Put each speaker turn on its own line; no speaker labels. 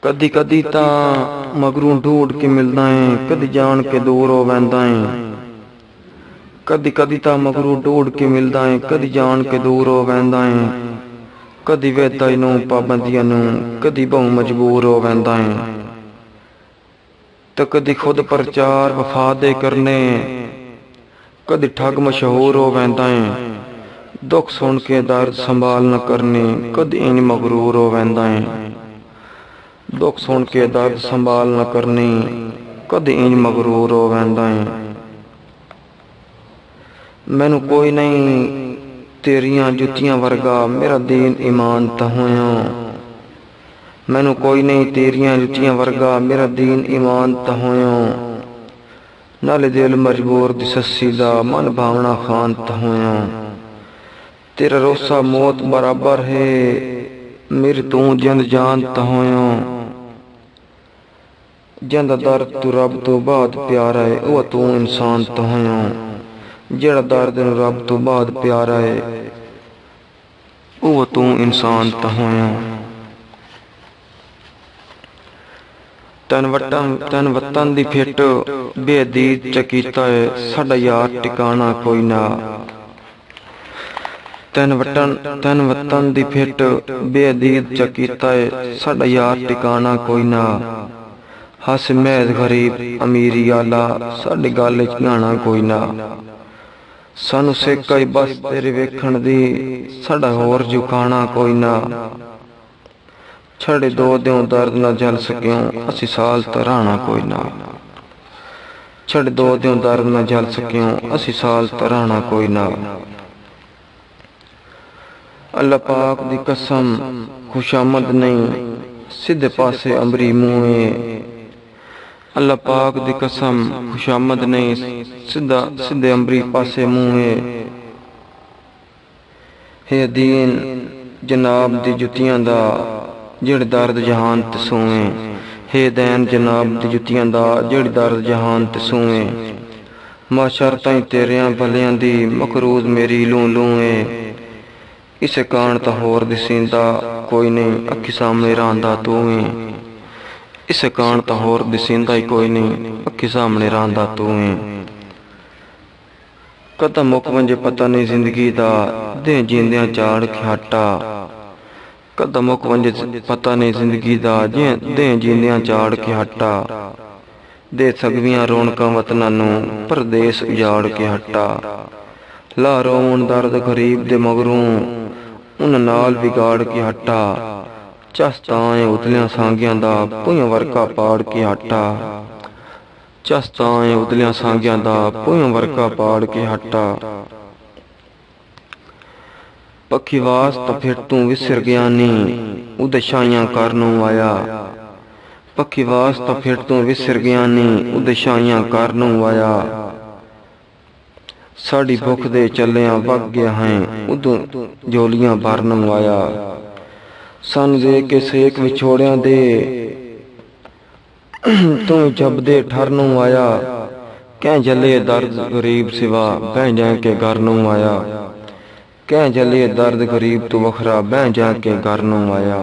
कदी कदी तां मगरू ढूंढ के मिलदा है, कदी जान के दूर हो वैंदा है। कदी कदी तां मगरू ढूंढ के मिलदा है, कदी जान के दूर हो वैंदा है। कदी वेदा नूं पाबंदियां नूं, कदी बहु मजबूर हो वैंदा है। तो कदी खुद प्रचार वफा दे करने, कदी ठग मशहूर हो वैंदा है। दुख सुन के दर्द संभाल न करनी, कदी इंज मगरूर हो वैंदा है। दुख सुन के दर्द संभाल न करनी, कदी इंज मगरूर हो वैंदा है। मैनू कोई नहीं तेरियां जुतियां वर्गा, मेरा दीन ईमान तहोया। मैनू कोई नहीं तेरियां जुतियां वर्गा, मेरा दीन ईमान तहोया। नाले दिल मजबूर दी सस्सी दा, मन भावना खान तहोया। तेरा रोसा मौत बराबर है, मेरी तू जिंद जान तहोया। जिंदा दर्द तू रब तो बाद प्यारा है, वह तू इंसान तहोया। जेड़ा दर्द रब तो बाद प्यारा है, वह तू इंसान तहोया। तन वतन दी फिट बेअदीद चकीता है, साडा यार टिकाना कोई ना। तन वतन दी फिट बेअदीद चकीता है, साडा यार टिकाना कोई ना। हस मैद गरीब अमीरी आला, साडी गल च गाना कोई ना। सानू सेका ही बस तेरे वेखण दी, साडा होर झुकाना कोई ना। छड़े दो दियों दर्द ना झल सक्यों, असी साल तराना कोई ना। छड़े दो दियों दर्द ना झल सक्यों, असी साल तराना कोई ना। अल्लाह पाक दी कसम खुशामद नहीं, सीधे पासे अमरी मुँहे। अल्लाह पाक दी कसम खुशामद नहीं, सीधे अमरी पासे मुँहे। हे दीन जनाब दी जुतियां दा, जेड़ दर्द जहान ते सूए। हे दैन जनाब दी जुतियां दा, जेड़ दर्द जहान ते सूए। माशर ताईं तेरियां भलियां दी, मकरूज मेरी लूं लूए। इसे कान ता होर दिसींदा कोई नहीं, अखी सामने रांदा तू है। इसे कान ता होर दिसींदा ही कोई नहीं, अखी सामने रांदा तू है। कदम मुक वंजे पता नहीं जिंदगी दा, दे जींदियां चाड़ के हटा। कदम मुक वंजे पता नहीं जिंदगी दा, दे जींदियां चाड़ के हटा। दे सगवियां रौनकां वतनां नूं, परदेस उजाड़ के हटा। ला रोवन दर्द गरीब दे मगरूं, उन नाल बिगाड़ के हटा। चस ताए उतलियां सांगियां दा, भुयां वर्का पाड़ के हटा। चस ताए उतलियां सांगियां दा, भुयां वर्का पाड़ के हटा। पखी वास तो फिर तू विसर गया नी, उदे छाइयां करनू आया। पखी वास तो फिर तू विसर गया नी, उदे छाइयां करनू आया। साड़ी भुख दे चलियां वग गया है, उदों जोलियां भरन आया। सन दे के सेक विछोड़ियां दे, तू जब दे ठरनू आया। कह जले दर्द गरीब सिवा, बह जा के घर नू आया। कह जले दर्द गरीब तू वखरा, बह जा के घर नू आया।